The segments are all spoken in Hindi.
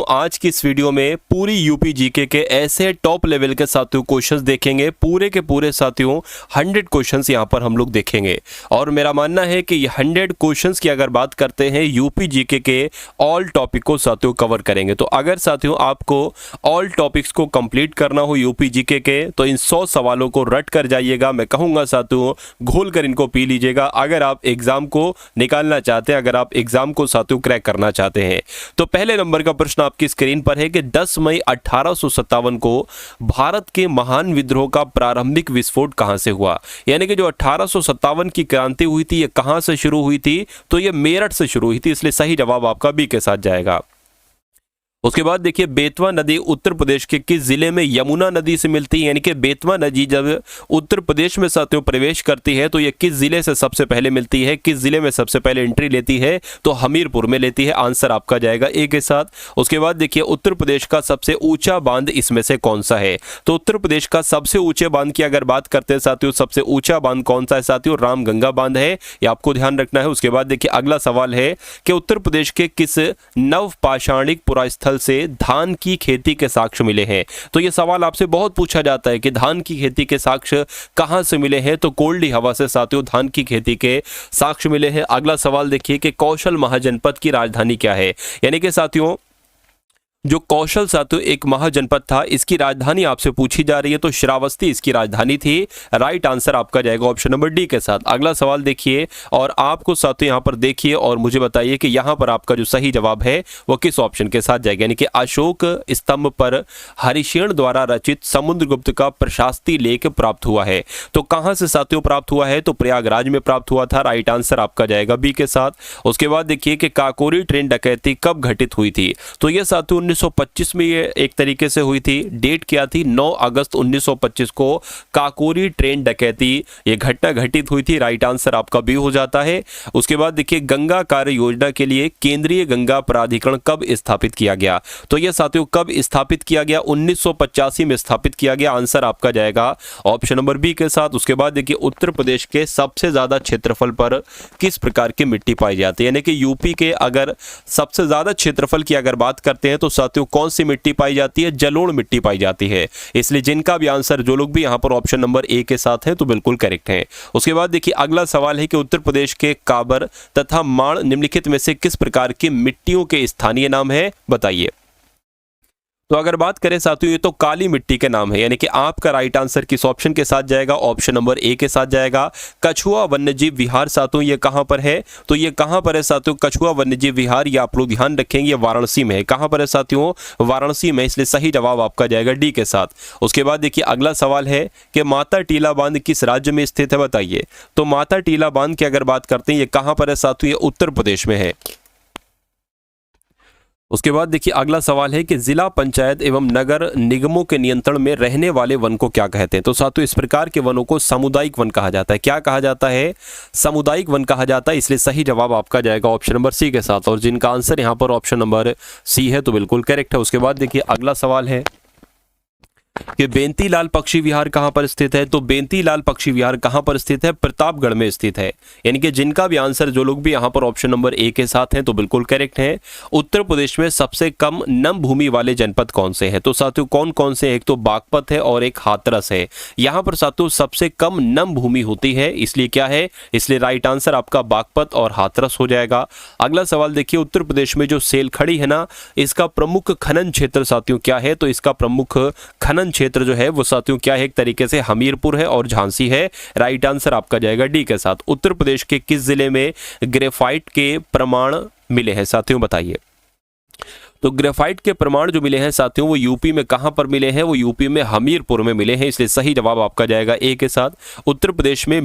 आज की इस वीडियो में पूरी यूपी जीके के ऐसे टॉप लेवल के साथियों क्वेश्चंस देखेंगे, पूरे के पूरे साथियों 100 क्वेश्चंस यहां पर हम लोग देखेंगे। और मेरा मानना है कि ये 100 क्वेश्चंस की अगर बात करते हैं यूपी जीके के ऑल टॉपिक को साथियों कवर करेंगे। तो अगर साथियों आपको ऑल टॉपिक्स को कंप्लीट करना हो यूपी जीके के तो इन 100 सवालों को रट कर जाइएगा। मैं कहूंगा साथियों घोल कर इनको पी लीजिएगा अगर आप एग्जाम को निकालना चाहते हैं, अगर आप एग्जाम को साथियों क्रैक करना चाहते हैं। तो पहले नंबर का प्रश्न आपकी स्क्रीन पर है कि 10 मई 1857 को भारत के महान विद्रोह का प्रारंभिक विस्फोट कहां से हुआ। यानी कि जो 1857 की क्रांति हुई थी ये कहां से शुरू हुई थी, तो ये मेरठ से शुरू हुई थी, इसलिए सही जवाब आपका बी के साथ जाएगा। उसके बाद देखिए बेतवा नदी उत्तर प्रदेश के किस जिले में यमुना नदी से मिलती है। यानी कि बेतवा नदी जब उत्तर प्रदेश में साथियों प्रवेश करती है तो ये किस जिले से सबसे पहले मिलती है, किस जिले में सबसे पहले एंट्री लेती है, तो हमीरपुर में लेती है। आंसर आपका जाएगा ए के साथ। उसके बाद देखिए उत्तर प्रदेश का सबसे ऊंचा बांध इसमें से कौन सा है। तो उत्तर प्रदेश का सबसे ऊंचे बांध की अगर बात करते हैं साथियों, सबसे ऊंचा बांध कौन सा है साथियों, रामगंगा बांध है, ये आपको ध्यान रखना है। उसके बाद देखिए अगला सवाल है कि उत्तर प्रदेश के किस नवपाषाणिक पुरास्थल से धान की खेती के साक्ष्य मिले हैं। तो यह सवाल आपसे बहुत पूछा जाता है कि धान की खेती के साक्ष्य कहां से मिले हैं, तो कोल्डी हवा से साथियों धान की खेती के साक्ष्य मिले हैं। अगला सवाल देखिए कि कौशल महाजनपद की राजधानी क्या है। यानी कि साथियों जो कौशल साथियों एक महाजनपद था, इसकी राजधानी आपसे पूछी जा रही है, तो श्रावस्ती इसकी राजधानी थी। राइट आंसर आपका जाएगा ऑप्शन नंबर डी के साथ। अगला सवाल देखिए और आपको साथियों यहां पर देखिए और मुझे बताइए कि यहां पर आपका जो सही जवाब है वो किस ऑप्शन के साथ जाएगा। यानी कि अशोक स्तंभ पर हरिशेन द्वारा रचित समुद्रगुप्त का प्रशास्ति लेख प्राप्त हुआ है। तो कहां से साथियों प्राप्त हुआ है, तो प्रयागराज में प्राप्त हुआ था। राइट आंसर आपका जाएगा बी के साथ। उसके बाद देखिए कि काकोरी ट्रेन डकैती कब घटित हुई थी। तो यह साथियों 1925 में ये एक तरीके से हुई थी। डेट क्या थी, 9 अगस्त 1925 को काकोरी ट्रेन डकैती ये घटना घटित हुई थी। राइट आंसर आपका बी हो जाता है। उसके बाद देखिए गंगा कार्य योजना के लिए केंद्रीय गंगा प्राधिकरण कब स्थापित किया गया। तो यह साथियों कब स्थापित किया गया, 1985 में स्थापित किया गया। आंसर आपका जाएगा ऑप्शन नंबर बी के साथ। उसके बाद देखिए उत्तर प्रदेश के सबसे ज्यादा क्षेत्रफल पर किस प्रकार की मिट्टी पाई जाती है। यानी कि यूपी के अगर सबसे ज्यादा क्षेत्रफल की अगर बात करते हैं तो साथियों कौन सी मिट्टी पाई जाती है, जलोढ़ मिट्टी पाई जाती है। इसलिए जिनका भी आंसर जो लोग भी यहां पर ऑप्शन नंबर ए के साथ है तो बिल्कुल करेक्ट है। उसके बाद देखिए अगला सवाल है कि उत्तर प्रदेश के काबर तथा माण निम्नलिखित में से किस प्रकार की मिट्टियों के स्थानीय नाम है, बताइए। तो अगर बात करें साथियों ये तो काली मिट्टी के नाम है। यानी कि आपका राइट आंसर किस ऑप्शन के साथ जाएगा, ऑप्शन नंबर ए के साथ जाएगा। कछुआ वन्यजीव विहार साथियों ये कहां पर है, तो ये कहां पर है साथियों, कछुआ वन्यजीव विहार, ये आप लोग ध्यान रखेंगे, ये वाराणसी में है। कहां पर है साथियों, वाराणसी में, इसलिए सही जवाब आपका जाएगा डी के साथ। उसके बाद देखिए अगला सवाल है कि माता टीला बांध किस राज्य में स्थित है, बताइए। तो माता टीला बांध की अगर बात करते हैं ये कहां पर है साथियों, ये उत्तर प्रदेश में है। उसके बाद देखिए अगला सवाल है कि जिला पंचायत एवं नगर निगमों के नियंत्रण में रहने वाले वन को क्या कहते हैं। तो साथियों इस प्रकार के वनों को सामुदायिक वन कहा जाता है। क्या कहा जाता है, सामुदायिक वन कहा जाता है। इसलिए सही जवाब आपका जाएगा ऑप्शन नंबर सी के साथ। और जिनका आंसर यहाँ पर ऑप्शन नंबर सी है तो बिल्कुल करेक्ट है। उसके बाद देखिए अगला सवाल है कि बेंतीलाल पक्षी विहार कहां पर स्थित है। तो बेंतीलाल पक्षी विहार कहां पर स्थित है, प्रतापगढ़ में स्थित है। यानी कि जिनका भी आंसर जो लोग भी यहां पर ऑप्शन नंबर ए के साथ हैं तो बिल्कुल करेक्ट है। उत्तर प्रदेश में सबसे कम नम भूमि वाले जनपद कौन से हैं। तो साथियों कौन कौन से, एक तो बागपत है और एक हाथरस है। यहां पर साथियों सबसे कम नम भूमि होती है, इसलिए क्या है, इसलिए राइट आंसर आपका बागपत और हाथरस हो जाएगा। अगला सवाल देखिए उत्तर प्रदेश में जो सेलखड़ी है ना, इसका प्रमुख खनन क्षेत्र साथियों क्या है। तो इसका प्रमुख खनन क्षेत्र जो है वो साथियों क्या है, एक तरीके से हमीरपुर है और झांसी है। राइट आंसर आपका जाएगा डी के साथ। उत्तर प्रदेश के किस जिले में ग्रेफाइट के प्रमाण मिले हैं साथियों, बताइए। तो ग्रेफाइट के प्रमाण जो मिले हैं साथियों वो यूपी में कहां पर मिले हैं, वो यूपी में हमीरपुर में मिले हैं। इसलिए सही जवाब आपका जाएगा ए के साथ। उत्तर प्रदेश में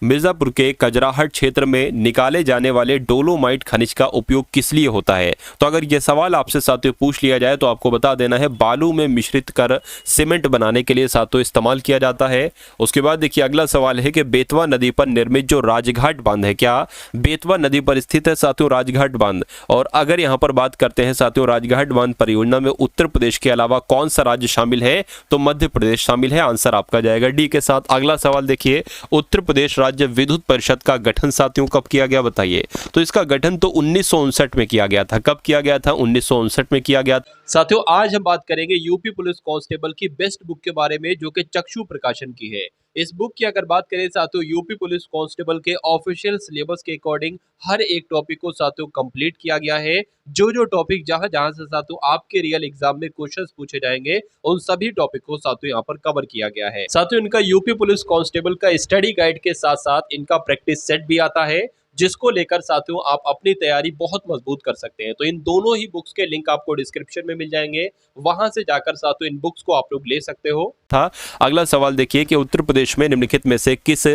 मिर्जापुर के कजराहट क्षेत्र में निकाले जाने वाले डोलोमाइट खनिज का उपयोग किस लिए होता है। तो अगर यह सवाल आपसे साथियों पूछ लिया जाए तो आपको बता देना है बालू में मिश्रित कर सीमेंट बनाने के लिए साथियों इस्तेमाल किया जाता है। उसके बाद देखिए अगला सवाल है कि बेतवा नदी पर निर्मित जो राजघाट बांध है, क्या बेतवा नदी पर स्थित है साथियों राजघाट बांध। और अगर यहाँ पर बात करते हैं साथियों राजघाट बांध परियोजना में उत्तर प्रदेश के अलावा कौन सा राज्य शामिल है, तो मध्य प्रदेश शामिल है। आंसर आपका जाएगा डी के साथ। अगला सवाल देखिए उत्तर प्रदेश राज्य विद्युत परिषद का गठन साथियों कब किया गया बताइए। तो इसका गठन तो 1959 में किया गया था। कब किया गया था? 1959 में किया गया। साथियों आज हम बात करेंगे यूपी पुलिस कांस्टेबल की बेस्ट बुक के बारे में, जो कि चक्षु प्रकाशन की है। इस बुक की अगर बात करें साथियों, यूपी पुलिस कांस्टेबल के ऑफिशियल सिलेबस के अकॉर्डिंग हर एक टॉपिक को साथियों कंप्लीट किया गया है। जो टॉपिक जहां से साथियों आपके रियल एग्जाम में क्वेश्चंस पूछे जाएंगे, उन सभी टॉपिक को साथियों यहाँ पर कवर किया गया है। साथियों इनका यूपी पुलिस कांस्टेबल का स्टडी गाइड के साथ साथ इनका प्रैक्टिस सेट भी आता है, जिसको लेकर साथियों आप अपनी तैयारी बहुत मजबूत कर सकते हैं। तो इन दोनों ही बुक्स के लिंक आपको डिस्क्रिप्शन में मिल जाएंगे, वहां से जाकर साथियों इन बुक्स को आप लोग ले सकते हो। था अगला सवाल देखिए कि उत्तर प्रदेश में निम्नलिखित में से किस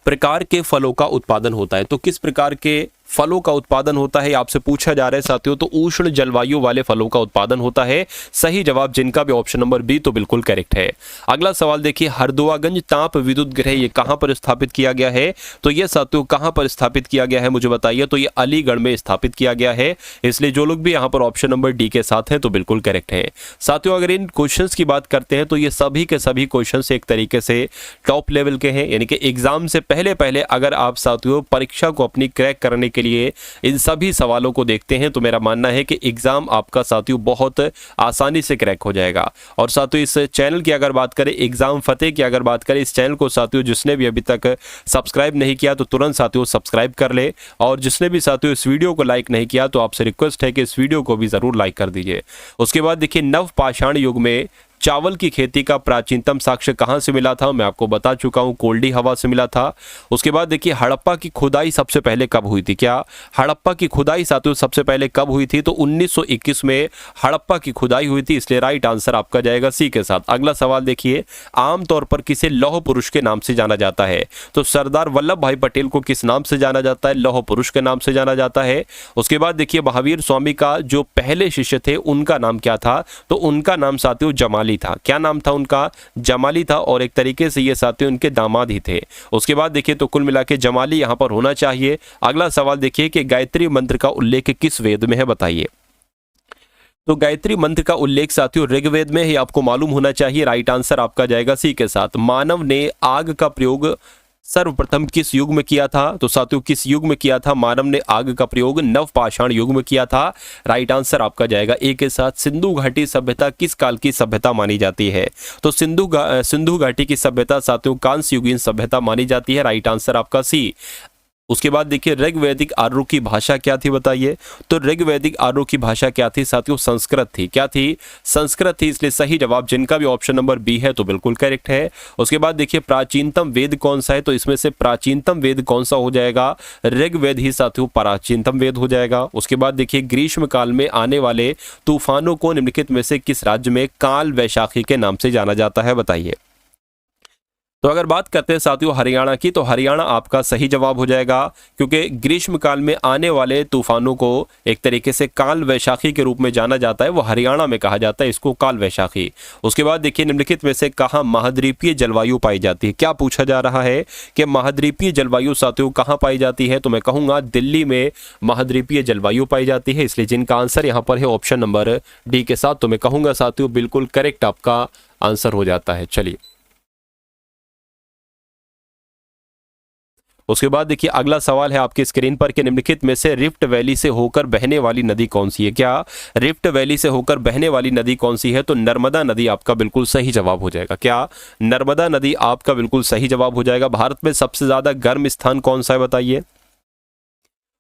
प्रकार के फलों का उत्पादन होता है। तो किस प्रकार के फलों का उत्पादन होता है आपसे पूछा जा रहा है साथियों। तो उष्ण जलवायु वाले फलों का उत्पादन होता है। सही जवाब जिनका भी ऑप्शन नंबर बी तो बिल्कुल करेक्ट है। अगला सवाल देखिए, हरदुआगंज ताप विद्युत गृह ये कहां पर स्थापित किया गया है। तो ये साथियों कहां पर स्थापित किया गया है मुझे बताइए। तो ये अलीगढ़ में स्थापित किया गया है, इसलिए जो लोग भी यहाँ पर ऑप्शन नंबर डी के साथ हैं तो बिल्कुल करेक्ट है। साथियों अगर इन क्वेश्चंस की बात करते हैं तो ये सभी के सभी क्वेश्चंस एक तरीके से टॉप लेवल के हैं, यानी कि एग्जाम से पहले अगर आप साथियों परीक्षा को अपनी क्रैक करने के लिए इन सभी सवालों को देखते हैं तो मेरा मानना है कि एग्जाम आपका साथियों बहुत आसानी से क्रैक हो जाएगा। और साथियों इस चैनल की अगर बात करें, एग्जाम फतेह की अगर बात करें, इस चैनल को साथियों जिसने भी अभी तक सब्सक्राइब नहीं किया तो तुरंत साथियों सब्सक्राइब कर ले, और जिसने भी साथियों इस वीडियो को लाइक नहीं किया तो आपसे रिक्वेस्ट है कि इस वीडियो को भी जरूर लाइक कर दीजिए। उसके बाद देखिए, नवपाषाण युग में चावल की खेती का प्राचीनतम साक्ष्य कहां से मिला था, मैं आपको बता चुका हूं, कोल्डी हवा से मिला था। उसके बाद देखिए, हड़प्पा की खुदाई सबसे पहले कब हुई थी। क्या हड़प्पा की खुदाई साथियों सबसे पहले कब हुई थी। तो 1921 में हड़प्पा की खुदाई हुई थी, इसलिए राइट आंसर आपका जाएगा सी के साथ। अगला सवाल देखिए, आमतौर पर किसे लौह पुरुष के नाम से जाना जाता है। तो सरदार वल्लभ भाई पटेल को किस नाम से जाना जाता है। लौह पुरुष के नाम से जाना जाता है। उसके बाद देखिए, महावीर स्वामी का जो पहले शिष्य थे उनका नाम क्या था। तो उनका नाम साथियों जमाली था। क्या नाम था उनका? जमाली था, और एक तरीके से ये साथियों उनके दामाद ही थे। उसके बाद देखिए, तो कुल मिला के जमाली यहां पर होना चाहिए। अगला सवाल देखिए कि गायत्री मंत्र का उल्लेख किस वेद में है बताइए। तो गायत्री मंत्र का उल्लेख साथियों ऋग्वेद में ही आपको मालूम होना चाहिए। राइट आंसर आपका जाएगा सी के साथ। मानव ने आग का प्रयोग सर्वप्रथम किस युग में किया था। तो साथियों किस युग में किया था मानव ने आग का प्रयोग? नवपाषाण युग में किया था। राइट आंसर आपका जाएगा ए के साथ। सिंधु घाटी सभ्यता किस काल की सभ्यता मानी जाती है। तो सिंधु घाटी की सभ्यता साथियों कांस्य युगीन सभ्यता मानी जाती है। राइट आंसर आपका सी। उसके बाद देखिए, ऋग्वैदिक आर्यों की भाषा क्या थी बताइए। तो ऋग्वैदिक आर्यों की भाषा क्या थी साथियों? संस्कृत थी। क्या थी? संस्कृत थी, इसलिए सही जवाब जिनका भी ऑप्शन नंबर बी है तो बिल्कुल करेक्ट है। उसके बाद देखिए, प्राचीनतम वेद कौन सा है। तो इसमें से प्राचीनतम वेद कौन सा हो जाएगा? ऋग्वेद ही साथियों प्राचीनतम वेद हो जाएगा। उसके बाद देखिए, ग्रीष्म काल में आने वाले तूफानों को निम्नलिखित में से किस राज्य में काल वैशाखी के नाम से जाना जाता है बताइए। तो अगर बात करते हैं साथियों हरियाणा की, तो हरियाणा आपका सही जवाब हो जाएगा, क्योंकि ग्रीष्म काल में आने वाले तूफानों को एक तरीके से काल वैशाखी के रूप में जाना जाता है, वो हरियाणा में कहा जाता है इसको काल वैशाखी। उसके बाद देखिए, निम्नलिखित में से कहाँ महाद्वीपीय जलवायु पाई जाती है। क्या पूछा जा रहा है कि महाद्वीपीय जलवायु साथियों कहाँ पाई जाती है। तो मैं कहूँगा दिल्ली में महाद्वीपीय जलवायु पाई जाती है, इसलिए जिनका आंसर यहाँ पर है ऑप्शन नंबर डी के साथ, तो मैं कहूँगा साथियों बिल्कुल करेक्ट आपका आंसर हो जाता है। चलिए उसके बाद देखिए, अगला सवाल है आपकी स्क्रीन पर कि निम्नलिखित में से रिफ्ट वैली से होकर बहने वाली नदी कौन सी है। क्या रिफ्ट वैली से होकर बहने वाली नदी कौन सी है। तो नर्मदा नदी आपका बिल्कुल सही जवाब हो जाएगा। क्या नर्मदा नदी आपका बिल्कुल सही जवाब हो जाएगा। भारत में सबसे ज्यादा गर्म स्थान कौन सा है बताइए।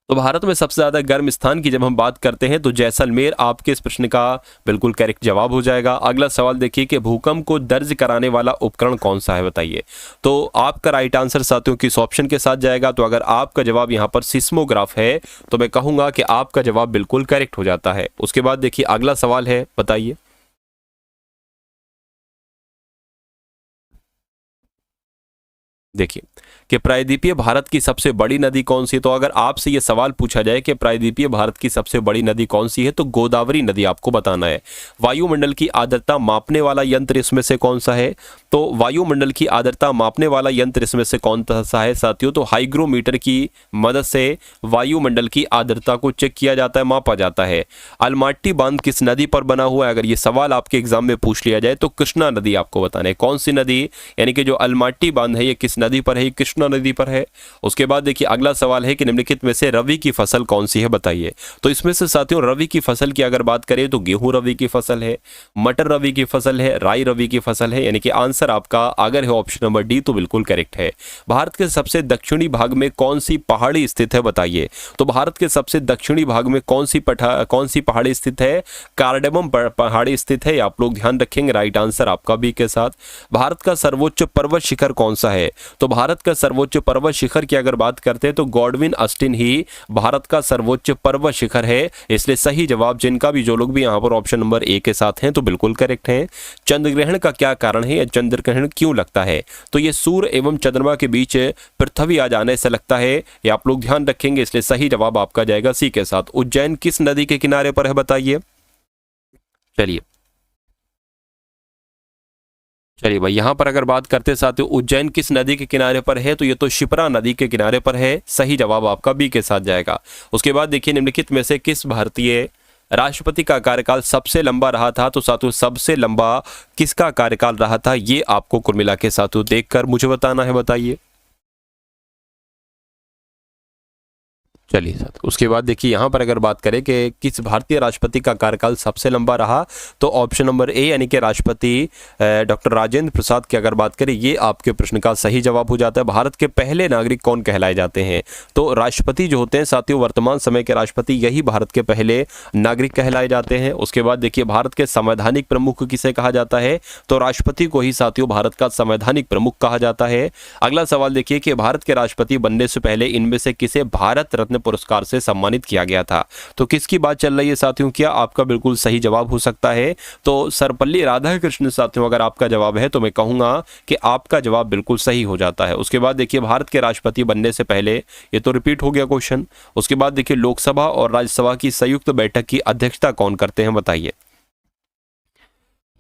तो भारत में सबसे ज्यादा गर्म स्थान की जब हम बात करते हैं तो जैसलमेर आपके इस प्रश्न का बिल्कुल करेक्ट जवाब हो जाएगा। अगला सवाल देखिए कि भूकंप को दर्ज कराने वाला उपकरण कौन सा है बताइए। तो आपका राइट आंसर साथियों किस ऑप्शन के साथ जाएगा। तो अगर आपका जवाब यहाँ पर सिस्मोग्राफ है तो मैं कहूंगा कि आपका जवाब बिल्कुल करेक्ट हो जाता है। उसके बाद देखिए, अगला सवाल है बताइए। देखिए कि प्रायद्वीपीय भारत की सबसे बड़ी नदी कौन सी है। तो अगर आपसे ये सवाल पूछा जाए कि प्रायद्वीपीय भारत की सबसे बड़ी नदी कौन सी है तो गोदावरी नदी आपको बताना है। वायुमंडल की आर्द्रता मापने वाला यंत्र इसमें से कौन सा है। तो वायुमंडल की आर्द्रता मापने वाला यंत्र इसमें से कौन सा है साथियों? तो हाइग्रोमीटर की मदद से वायुमंडल की आर्द्रता को चेक किया जाता है, मापा जाता है। अलमाटी बांध किस नदी पर बना हुआ है? अगर ये सवाल आपके एग्जाम में पूछ लिया जाए तो कृष्णा नदी आपको बताना है। कौन सी नदी, यानी कि जो अलमाटी बांध है ये किस नदी पर है? ये कृष्णा नदी पर है। उसके बाद देखिए अगला सवाल है कि निम्नलिखित में से रवि की फसल कौन सी है, बताइए। तो इसमें से साथियों रवि की फसल की अगर बात करें तो गेहूं रवि की फसल है, मटर रवि की फसल है, राई रवि की फसल है, यानी कि आंसर आपका अगर है ऑप्शन नंबर डी तो बिल्कुल करेक्ट है। भारत के सबसे दक्षिणी भाग में कौन सी पहाड़ी स्थित है, बताइए। तो भारत के सबसे दक्षिणी भाग में कौन सी पहाड़ी स्थित है? कार्डेमम पहाड़ी स्थित है, आप लोग ध्यान रखेंगे। राइट आंसर आपका बी के साथ। भारत का सर्वोच्च पर्वत शिखर कौन सा है? तो भारत का सर्वोच्च पर्वत शिखर की अगर बात करते हैं तो गॉडविन ऑस्टिन ही भारत का सर्वोच्च पर्वत शिखर है। इसलिए सही जवाब जिनका भी, जो लोग भी यहां पर ऑप्शन नंबर ए के साथ हैं तो बिल्कुल करेक्ट है। चंद्र ग्रहण का क्या कारण है या चंद्र ग्रहण क्यों लगता है? तो ये सूर्य एवं चंद्रमा के बीच पृथ्वी आ जाने से लगता है, ये आप लोग ध्यान रखेंगे। इसलिए सही जवाब आपका जाएगा सी के साथ। उज्जैन किस नदी के किनारे पर है, बताइए। चलिए भाई, यहां पर अगर बात करते साथियों उज्जैन किस नदी के किनारे पर है, तो ये तो शिप्रा नदी के किनारे पर है। सही जवाब आपका बी के साथ जाएगा। उसके बाद देखिए निम्नलिखित में से किस भारतीय राष्ट्रपति का कार्यकाल सबसे लंबा रहा था? तो साथियों सबसे लंबा किसका कार्यकाल रहा था, ये आपको कुल मिला के साथियों देखकर मुझे बताना है, बताइए। चलिए साथ, उसके बाद देखिए यहाँ पर अगर बात करें कि किस भारतीय राष्ट्रपति का कार्यकाल सबसे लंबा रहा, तो ऑप्शन नंबर ए यानी कि राष्ट्रपति डॉक्टर राजेंद्र प्रसाद की अगर बात करें, ये आपके प्रश्न का सही जवाब हो जाता है। भारत के पहले नागरिक कौन कहलाए जाते हैं? तो राष्ट्रपति जो होते हैं साथियों, वर्तमान समय के राष्ट्रपति यही भारत के पहले नागरिक कहलाए जाते हैं। उसके बाद देखिए भारत के संवैधानिक प्रमुख किसे कहा जाता है? तो राष्ट्रपति को ही साथियों भारत का संवैधानिक प्रमुख कहा जाता है। अगला सवाल देखिए कि भारत के राष्ट्रपति बनने से पहले इनमें से किसे भारत रत्न पुरस्कार से सम्मानित किया गया था? तो किसकी बात चल रही है साथियों? क्या आपका बिल्कुल सही जवाब हो सकता है तो सर्वपल्ली राधाकृष्णन। साथियों अगर आपका जवाब है तो मैं कहूंगा कि आपका जवाब बिल्कुल सही हो जाता है। उसके बाद देखिए भारत के राष्ट्रपति बनने से पहले, ये तो रिपीट हो गया क्वेश्चन। उसके बाद देखिए लोकसभा और राज्यसभा की संयुक्त बैठक की अध्यक्षता कौन करते हैं, बताइए।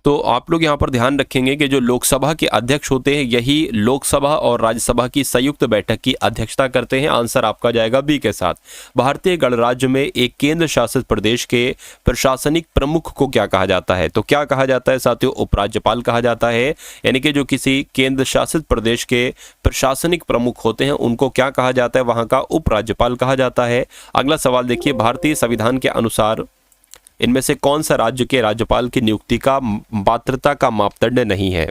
तो आप लोग यहाँ पर ध्यान रखेंगे कि जो लोकसभा के अध्यक्ष होते हैं यही लोकसभा और राज्यसभा की संयुक्त बैठक की अध्यक्षता करते हैं। आंसर आपका जाएगा बी के साथ। भारतीय गणराज्य में एक केंद्र शासित प्रदेश के प्रशासनिक प्रमुख को क्या कहा जाता है? तो क्या कहा जाता है साथियों? उपराज्यपाल कहा जाता है। यानी कि जो किसी केंद्र शासित प्रदेश के प्रशासनिक प्रमुख होते हैं उनको क्या कहा जाता है? वहां का उपराज्यपाल कहा जाता है। अगला सवाल देखिए, भारतीय संविधान के अनुसार इनमें से कौन सा राज्य के राज्यपाल की नियुक्ति का पात्रता का मापदंड नहीं है?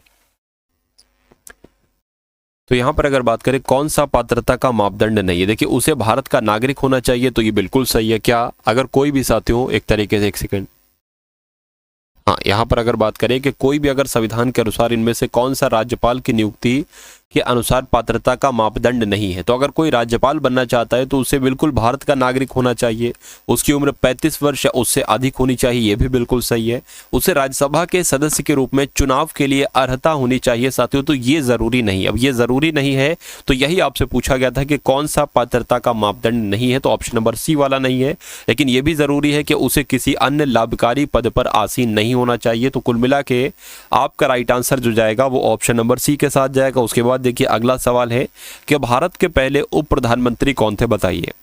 तो यहां पर अगर बात करें कौन सा पात्रता का मापदंड नहीं है, देखिए उसे भारत का नागरिक होना चाहिए, तो ये बिल्कुल सही है। क्या अगर कोई भी साथियों एक तरीके से, एक सेकंड, हाँ यहाँ पर अगर बात करें कि कोई भी अगर संविधान के अनुसार इनमें से कौन सा राज्यपाल की नियुक्ति के अनुसार पात्रता का मापदंड नहीं है, तो अगर कोई राज्यपाल बनना चाहता है तो उसे बिल्कुल भारत का नागरिक होना चाहिए, उसकी उम्र 35 वर्ष या उससे अधिक होनी चाहिए, ये भी बिल्कुल सही है। उसे राज्यसभा के सदस्य के रूप में चुनाव के लिए अर्हता होनी चाहिए साथियों, तो ये जरूरी नहीं। अब ये जरूरी नहीं है तो यही आपसे पूछा गया था कि कौन सा पात्रता का मापदंड नहीं है, तो ऑप्शन नंबर सी वाला नहीं है। लेकिन यह भी जरूरी है कि उसे किसी अन्य लाभकारी पद पर आसीन नहीं होना चाहिए। तो कुल मिला के आपका राइट आंसर जो जाएगा वो ऑप्शन नंबर सी के साथ जाएगा। उसके बाद देखिए अगला सवाल है कि भारत के पहले उप प्रधानमंत्री कौन थे, बताइए।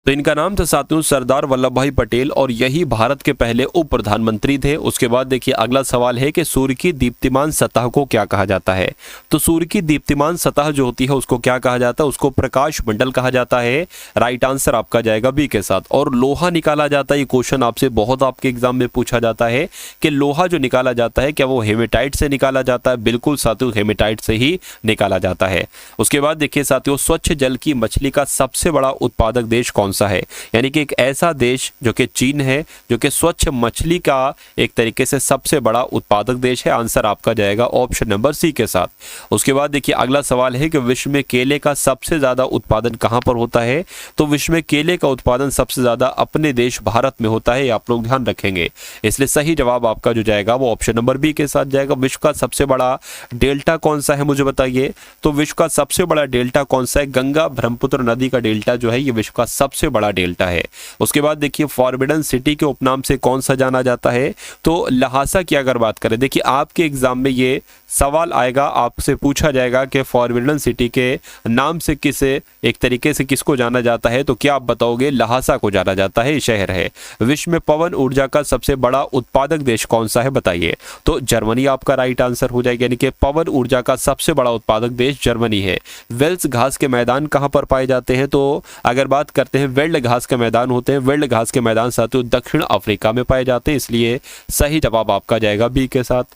तो इनका नाम था साथियों सरदार वल्लभ भाई पटेल और यही भारत के पहले उप प्रधानमंत्री थे। उसके बाद देखिए अगला सवाल है कि सूर्य की दीप्तिमान सतह को क्या कहा जाता है? तो सूर्य की दीप्तिमान सतह जो होती है उसको क्या कहा जाता है? उसको प्रकाश मंडल कहा जाता है। राइट आंसर आपका जाएगा बी के साथ। और लोहा निकाला जाता है, ये क्वेश्चन आपसे बहुत आपके एग्जाम में पूछा जाता है कि लोहा जो निकाला जाता है क्या वो हेमेटाइट से निकाला जाता है? बिल्कुल साथियों हेमेटाइट से ही निकाला जाता है। उसके बाद देखिए साथियों स्वच्छ जल की मछली का सबसे बड़ा उत्पादक देश कौन सा है? यानी कि एक ऐसा देश जो कि चीन है, जो कि स्वच्छ मछली का एक तरीके से सबसे बड़ा उत्पादक देश है। आंसर आपका जाएगा ऑप्शन नंबर सी के साथ। उसके बाद देखिए अगला सवाल है कि विश्व में केले का सबसे ज्यादा उत्पादन कहां पर होता है? तो विश्व में केले का उत्पादन सबसे ज्यादा अपने देश भारत में होता है, आप लोग ध्यान रखेंगे। इसलिए सही जवाब आपका जो जाएगा वो ऑप्शन नंबर बी के साथ जाएगा। विश्व का सबसे बड़ा डेल्टा कौन सा है मुझे बताइए। तो विश्व का सबसे बड़ा डेल्टा कौन सा है? गंगा ब्रह्मपुत्र नदी का डेल्टा जो है ये विश्व का सबसे सबसे बड़ा डेल्टा है। उसके बाद देखिए फॉरबिडन सिटी के उपनाम से कौन सा जाना जाता है, तो लहासा की अगर बात करें, देखिए आपके एग्जाम में ये सवाल आएगा, आपसे पूछा जाएगा कि फॉरबिडन सिटी के नाम से किसे एक तरीके से किसको जाना जाता है, तो क्या आप बताओगे? लहासा को जाना जाता है, शहर है। विश्व में पवन ऊर्जा का सबसे बड़ा उत्पादक देश कौन सा है बताइए? तो जर्मनी आपका राइट आंसर हो जाएगा, यानी कि पवन ऊर्जा का सबसे बड़ा उत्पादक देश जर्मनी है। वेल्स घास के मैदान कहाँ पर पाए जाते हैं, तो अगर बात करते हैं वेल्ड घास के मैदान होते हैं, वेल्ड घास के मैदान साथियों दक्षिण अफ्रीका में पाए जाते हैं, इसलिए सही जवाब आपका जाएगा बी के साथ।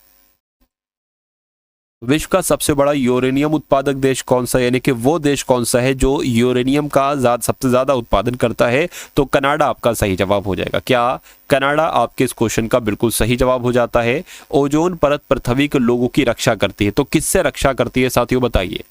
विश्व का सबसे बड़ा यूरेनियम उत्पादक देश कौन सा है, यानी कि वो देश कौन सा है जो यूरेनियम का सबसे ज्यादा उत्पादन करता है, तो कनाडा आपका सही जवाब हो जाएगा। क्या कनाडा आपके इस क्वेश्चन का बिल्कुल सही जवाब हो जाता है। ओजोन परत पृथ्वी के लोगों की रक्षा करती है, तो किससे रक्षा करती है साथियों बताइए?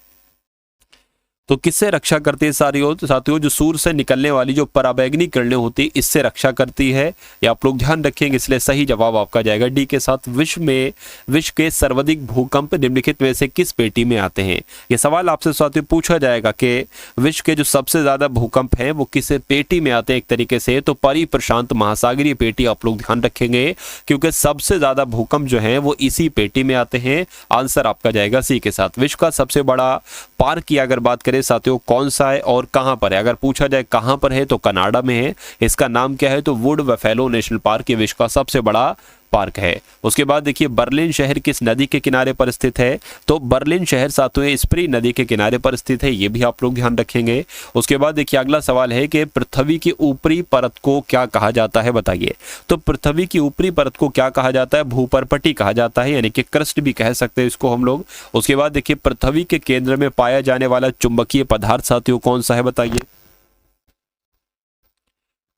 तो किससे रक्षा करती है साथियों? जो सूर्य से निकलने वाली जो पराबैंगनी किरणें होती है, इससे रक्षा करती है, या आप लोग ध्यान रखेंगे, इसलिए सही जवाब आपका जाएगा डी के साथ। विश्व के सर्वाधिक भूकंप निम्नलिखित में से किस पेटी में आते हैं? ये सवाल आपसे साथियों पूछा जाएगा कि विश्व के जो सबसे ज्यादा भूकंप हैं वो किस पेटी में आते हैं एक तरीके से, तो प्रशांत महासागरीय पेटी आप लोग ध्यान रखेंगे, क्योंकि सबसे ज्यादा भूकंप जो है वो इसी पेटी में आते हैं। आंसर आपका जाएगा सी के साथ। विश्व का सबसे बड़ा पार्क की अगर बात करें साथियों कौन सा है और कहां पर है, अगर पूछा जाए कहां पर है तो कनाडा में है। इसका नाम क्या है, तो वुड बफेलो नेशनल पार्क, ये विश्व का सबसे बड़ा पार्क है। उसके बाद देखिए बर्लिन शहर किस नदी के किनारे पर स्थित है, तो बर्लिन शहर साथियों स्प्री नदी के किनारे पर स्थित है, ये भी आप लोग ध्यान रखेंगे। उसके बाद देखिए अगला सवाल है कि पृथ्वी की ऊपरी परत को क्या कहा जाता है बताइए? तो पृथ्वी की ऊपरी परत को क्या कहा जाता है? भूपर्पटी कहा जाता है, यानी कि क्रस्ट भी कह सकते हैं इसको हम लोग। उसके बाद देखिए पृथ्वी के केंद्र में पाया जाने वाला चुंबकीय पदार्थ साथियों कौन सा है बताइए?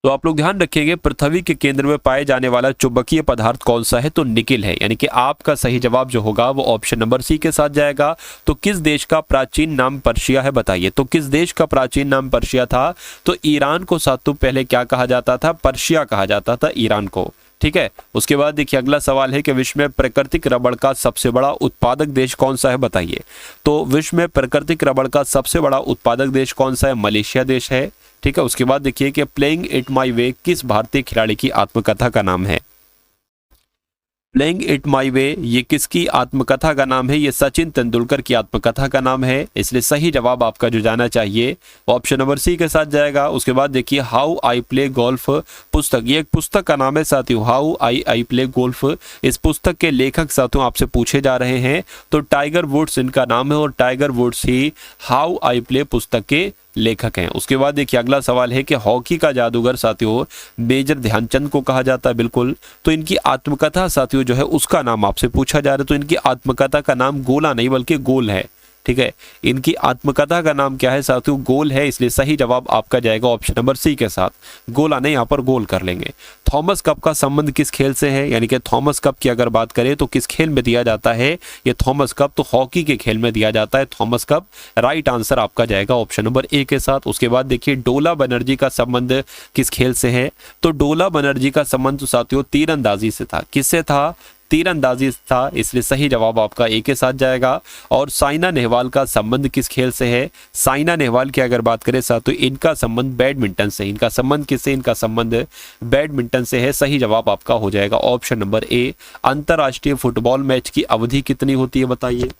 तो आप लोग ध्यान रखेंगे पृथ्वी के केंद्र में पाए जाने वाला चुंबकीय पदार्थ कौन सा है, तो निकिल है, यानी कि आपका सही जवाब जो होगा वो ऑप्शन नंबर सी के साथ जाएगा। तो किस देश का प्राचीन नाम पर्शिया है बताइए? तो किस देश का प्राचीन नाम पर्शिया था, तो ईरान को साथियों पहले क्या कहा जाता था? पर्शिया कहा जाता था ईरान को, ठीक है। उसके बाद देखिए अगला सवाल है कि विश्व में प्राकृतिक रबड़ का सबसे बड़ा उत्पादक देश कौन सा है बताइए? तो विश्व में प्राकृतिक रबड़ का सबसे बड़ा उत्पादक देश कौन सा है? मलेशिया देश है, ठीक है। उसके बाद देखिए कि प्लेइंग इट माई वे किस भारतीय खिलाड़ी की आत्मकथा का नाम है? प्लेइंग इट माई वे ये किसकी आत्मकथा का नाम है? ये सचिन तेंदुलकर की आत्मकथा का नाम है, इसलिए सही जवाब आपका जो जाना चाहिए ऑप्शन नंबर सी के साथ जाएगा। उसके बाद देखिए हाउ आई प्ले गोल्फ पुस्तक, ये एक पुस्तक का नाम है साथियों, हाउ आई प्ले गोल्फ। इस पुस्तक के लेखक साथियों आपसे पूछे जा रहे हैं, तो टाइगर वुड्स इनका नाम है, और टाइगर वुड्स ही हाउ आई प्ले पुस्तक के लेखक हैं। उसके बाद देखिए अगला सवाल है कि हॉकी का जादूगर साथियों मेजर ध्यानचंद को कहा जाता है, बिल्कुल। तो इनकी आत्मकथा साथियों जो है उसका नाम आपसे पूछा जा रहा है, तो इनकी आत्मकथा का नाम गोला नहीं बल्कि गोल है, ठीक है। इनकी आत्मकथा का नाम क्या है साथियों? गोल है, इसलिए सही जवाब आपका जाएगा ऑप्शन नंबर सी के साथ। गोला नहीं, यहाँ पर गोल कर लेंगे। थॉमस कप का संबंध किस खेल से है, यानी कि थॉमस कप की अगर बात करें तो किस खेल में दिया जाता है ये थॉमस कप? तो हॉकी के खेल में दिया जाता है थॉमस कप, राइट आंसर आपका जाएगा ऑप्शन नंबर ए के साथ। उसके बाद देखिए डोला बनर्जी का संबंध किस खेल से है? तो डोला बनर्जी का संबंध तो साथियों तीरंदाजी से था। किससे था? तीरंदाजी था, इसलिए सही जवाब आपका ए के साथ जाएगा। और साइना नेहवाल का संबंध किस खेल से है? साइना नेहवाल की अगर बात करें साथियों इनका संबंध बैडमिंटन से। इनका संबंध किससे? इनका संबंध बैडमिंटन से है, सही जवाब आपका हो जाएगा ऑप्शन नंबर ए। अंतरराष्ट्रीय फुटबॉल मैच की अवधि कितनी होती है बताइए?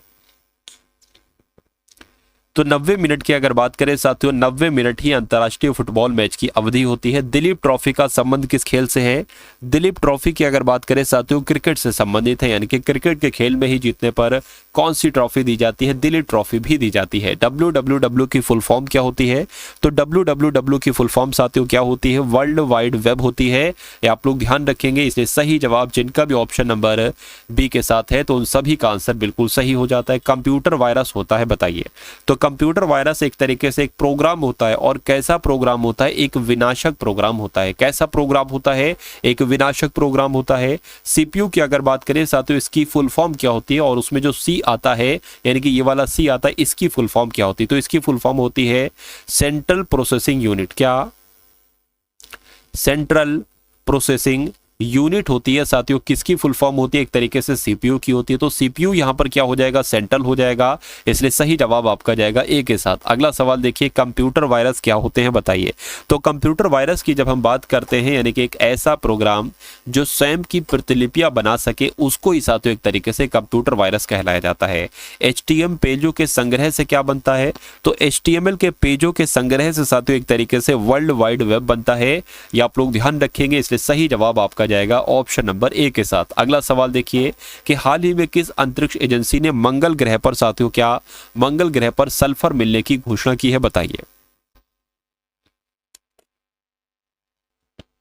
तो 90 मिनट की अगर बात करें साथियों 90 मिनट ही अंतर्राष्ट्रीय फुटबॉल मैच की अवधि होती है। दिलीप ट्रॉफी का संबंध किस खेल से है? दिलीप ट्रॉफी की अगर बात करें साथियों क्रिकेट से संबंधित है, यानी कि क्रिकेट के खेल में ही जीतने पर कौन सी ट्रॉफी दी जाती है? दिलीप ट्रॉफी भी दी जाती है। WWW की फुल फॉर्म क्या होती है? तो WWW की फुल फॉर्म साथियों क्या होती है? वर्ल्ड वाइड वेब होती है, ये आप लोग ध्यान रखेंगे। इसलिए सही जवाब जिनका भी ऑप्शन नंबर बी के साथ है तो उन सभी का आंसर बिल्कुल सही हो जाता है। कंप्यूटर वायरस होता है बताइए? तो कंप्यूटर वायरस एक तरीके से एक प्रोग्राम होता है, और कैसा प्रोग्राम होता है? एक विनाशक प्रोग्राम होता है। कैसा प्रोग्राम होता है? एक विनाशक प्रोग्राम होता है। सीपीयू की अगर बात करें साथियों इसकी फुल फॉर्म क्या होती है, और उसमें जो सी आता है यानी कि ये वाला सी आता है, इसकी फुल फॉर्म क्या होती है? तो इसकी फुल फॉर्म होती है सेंट्रल प्रोसेसिंग यूनिट। क्या? सेंट्रल प्रोसेसिंग यूनिट होती है साथियों, किसकी फुल फॉर्म होती है? एक तरीके से सीपीयू की होती है। तो सीपीयू यहाँ पर क्या हो जाएगा? सेंट्रल हो जाएगा, इसलिए सही जवाब आपका जाएगा ए के साथ। अगला सवाल देखिए, कंप्यूटर वायरस क्या होते हैं बताइए। तो कंप्यूटर वायरस की जब हम बात करते हैं, यानी कि एक ऐसा प्रोग्राम जो स्वयं की प्रतिलिपियां बना सके, उसको ही साथियों एक तरीके से कंप्यूटर वायरस कहलाया जाता है। HTML पेजों के संग्रह से क्या बनता है? तो HTML के पेजों के संग्रह से साथियों एक तरीके से वर्ल्ड वाइड वेब बनता है। ये आप लोग ध्यान रखेंगे, इसलिए सही जवाब आपका जाएगा ऑप्शन नंबर ए के साथ। अगला सवाल देखिए कि हाल ही में किस अंतरिक्ष एजेंसी ने मंगल ग्रह पर साथियों क्या मंगल ग्रह पर सल्फर मिलने की घोषणा की है बताइए।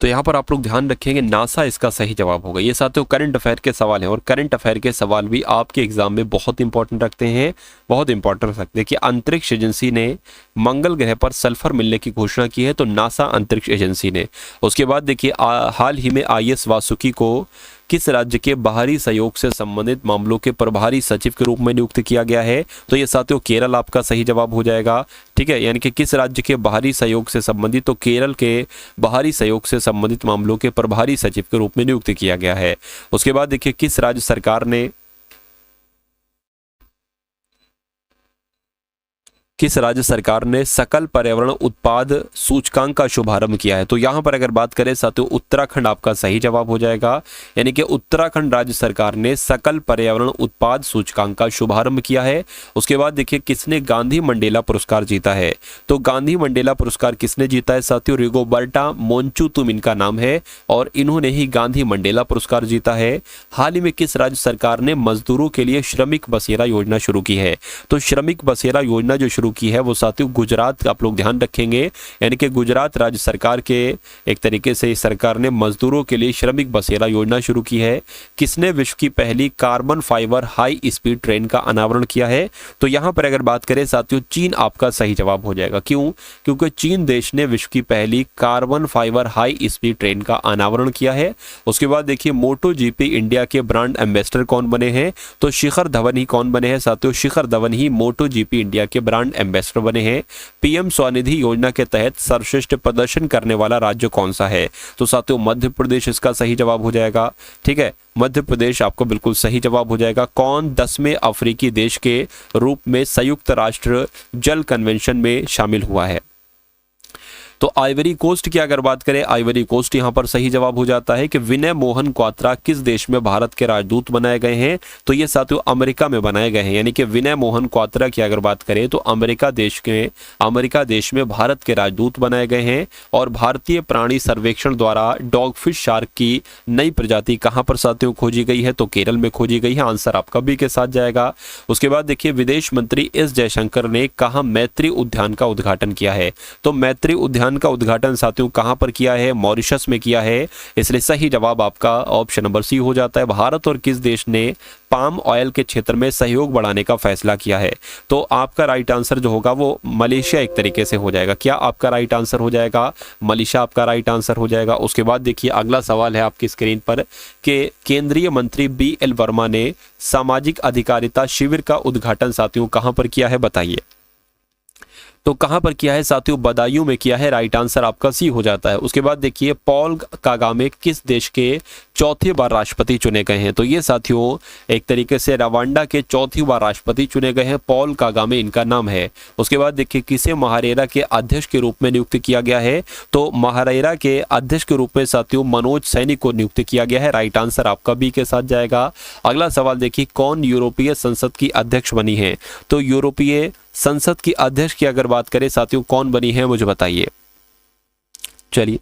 तो यहाँ पर आप लोग ध्यान रखेंगे, नासा इसका सही जवाब होगा। ये साथियों करंट अफेयर के सवाल हैं, और करंट अफेयर के सवाल भी आपके एग्जाम में बहुत इंपॉर्टेंट रखते हैं, बहुत इंपॉर्टेंट रखते हैं। कि अंतरिक्ष एजेंसी ने मंगल ग्रह पर सल्फर मिलने की घोषणा की है, तो नासा अंतरिक्ष एजेंसी ने। उसके बाद देखिए, हाल ही में IS वासुकी को किस राज्य के बाहरी सहयोग से संबंधित मामलों के प्रभारी सचिव के रूप में नियुक्त किया गया है? तो ये साथियों केरल आपका सही जवाब हो जाएगा। ठीक है, यानी कि किस राज्य के बाहरी सहयोग से संबंधित? तो केरल के बाहरी सहयोग से संबंधित मामलों के प्रभारी सचिव के रूप में नियुक्त किया गया है। उसके बाद देखिए, किस राज्य सरकार ने सकल पर्यावरण उत्पाद सूचकांक का शुभारंभ किया है? तो यहां पर अगर बात करें साथियों, उत्तराखंड आपका सही जवाब हो जाएगा। यानी कि उत्तराखंड राज्य सरकार ने सकल पर्यावरण उत्पाद सूचकांक का शुभारंभ किया है। उसके बाद देखिए, किसने गांधी मंडेला पुरस्कार जीता है? तो गांधी मंडेला पुरस्कार किसने जीता है साथियों? रिगोबर्टा मोंचुतुम इनका नाम है, और इन्होंने ही गांधी मंडेला पुरस्कार जीता है। हाल ही में किस राज्य सरकार ने मजदूरों के लिए श्रमिक बसेरा योजना शुरू की है? तो श्रमिक बसेरा योजना जो शुरू की है वो साथियों गुजरात, आप लोग ध्यान रखेंगे, यानी कि गुजरात राज्य सरकार के एक तरीके से सरकार ने मजदूरों के लिए श्रमिक बसेरा योजना शुरू की है। किसने विश्व की पहली carbon fibre high speed train का अनावरण किया है? तो यहां पर अगर बात करें साथियों, चीन आपका सही जवाब हो जाएगा। क्यों? क्योंकि चीन देश ने विश्व की पहली carbon fibre high speed train का अनावरण किया है। उसके बाद देखिए, मोटो GP इंडिया के ब्रांड एम्बेसडर कौन बने हैं? तो शिखर धवन ही कौन बने हैं साथियों? शिखर धवन ही मोटो GP इंडिया के ब्रांड एम्बेसडर बने हैं। PM स्वनिधि योजना के तहत सर्वश्रेष्ठ प्रदर्शन करने वाला राज्य कौन सा है? तो साथियों मध्य प्रदेश इसका सही जवाब हो जाएगा। ठीक है, मध्य प्रदेश आपको बिल्कुल सही जवाब हो जाएगा। कौन 10वें अफ्रीकी देश के रूप में संयुक्त राष्ट्र जल कन्वेंशन में शामिल हुआ है? तो आइवरी कोस्ट की अगर बात करें, आइवरी कोस्ट यहां पर सही जवाब हो जाता है कि विनय मोहन क्वात्रा किस देश में भारत के राजदूत बनाए गए हैं? तो ये साथियों अमेरिका में बनाए गए हैं। यानी कि विनय मोहन क्वात्रा की अगर बात करें तो अमेरिका देश में भारत के राजदूत बनाए गए हैं। और भारतीय प्राणी सर्वेक्षण द्वारा डॉगफिश शार्क की नई प्रजाति कहां पर साथियों खोजी गई है? तो केरल में खोजी गई है। आंसर आपका बी के साथ जाएगा। उसके बाद देखिए, विदेश मंत्री S जयशंकर ने कहां मैत्री उद्यान का उद्घाटन किया है? तो मैत्री उद्यान का उद्घाटन साथियों कहां पर किया है? मॉरिशस में किया है। इसलिए सही जवाब आपका ऑप्शन नंबर सी हो जाता है। भारत और किस देश ने पाम ऑयल के क्षेत्र में सहयोग बढ़ाने का फैसला किया है? तो आपका राइट आंसर जो होगा वो मलेशिया एक तरीके से हो जाएगा। क्या आपका राइट आंसर हो जाएगा? मलेशिया आपका राइट आंसर हो जाएगा। उसके बाद देखिए, अगला सवाल है आपकी स्क्रीन पर कि केंद्रीय मंत्री BL वर्मा ने सामाजिक अधिकारिता शिविर का उद्घाटन साथियों कहां पर किया है बताइए। तो कहां पर किया है साथियों? बदायूं में किया है। राइट आंसर आपका सी हो जाता है। उसके बाद देखिए, पॉल कागामे किस देश के चौथी बार राष्ट्रपति चुने गए हैं? तो ये साथियों एक तरीके से रवांडा के चौथी बार राष्ट्रपति चुने गए हैं। पॉल कागामे इनका नाम है। उसके बाद देखिए, किसे महारेरा के अध्यक्ष के रूप में नियुक्त किया गया है? तो महारेरा के अध्यक्ष के रूप में साथियों मनोज सैनी को नियुक्त किया गया है। राइट आंसर आपका बी के साथ जाएगा। अगला सवाल देखिए, कौन यूरोपीय संसद की अध्यक्ष बनी है? तो यूरोपीय संसद की अध्यक्ष की अगर बात करें साथियों, कौन बनी है मुझे बताइए। चलिए,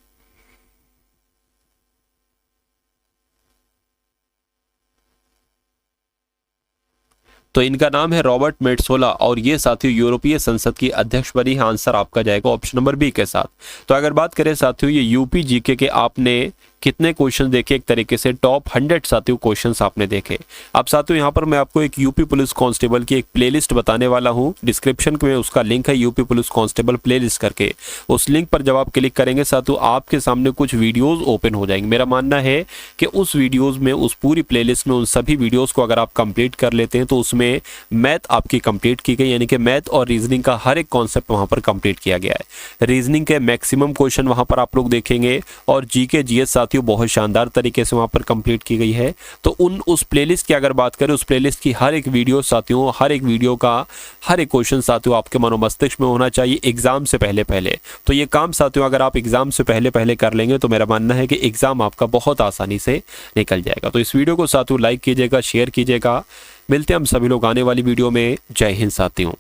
तो इनका नाम है रॉबर्ट मेट्सोला, और ये साथियों यूरोपीय संसद की अध्यक्ष बनी है। आंसर आपका जाएगा ऑप्शन नंबर बी के साथ। तो अगर बात करें साथियों, ये यूपी जीके के आपने कितने क्वेश्चन देखे? एक तरीके से टॉप 100 साथियों क्वेश्चंस आपने देखे। अब साथियों यहाँ पर मैं आपको एक यूपी पुलिस कांस्टेबल की एक प्लेलिस्ट बताने वाला हूँ। डिस्क्रिप्शन में उसका लिंक है, यूपी पुलिस कांस्टेबल प्लेलिस्ट करके। उस लिंक पर जब आप क्लिक करेंगे साथियों, आपके सामने कुछ वीडियोज ओपन हो जाएंगे। मेरा मानना है कि उस वीडियोज में, उस पूरी प्लेलिस्ट में, उन सभी वीडियोज को अगर आप कंप्लीट कर लेते हैं तो उसमें मैथ आपकी कंप्लीट की गई, यानी कि मैथ और रीजनिंग का हर एक कॉन्सेप्ट वहां पर कंप्लीट किया गया है। रीजनिंग के मैक्सिमम क्वेश्चन वहां पर आप लोग देखेंगे, और जीके जीएस साथियों बहुत शानदार तरीके से वहाँ पर कंप्लीट की गई है। तो उस प्लेलिस्ट की अगर बात करें, उस प्लेलिस्ट की हर एक वीडियो साथियों, हर एक वीडियो का हर एक क्वेश्चन साथियों आपके मनोमस्तिष्क में होना चाहिए एग्जाम से पहले पहले। तो ये काम साथियों अगर आप एग्जाम से पहले पहले कर लेंगे तो मेरा मानना है कि एग्जाम आपका बहुत आसानी से निकल जाएगा। तो इस वीडियो को साथियों लाइक कीजिएगा, शेयर कीजिएगा। मिलते हैं हम सभी लोग आने वाली वीडियो में। जय हिंद साथियों।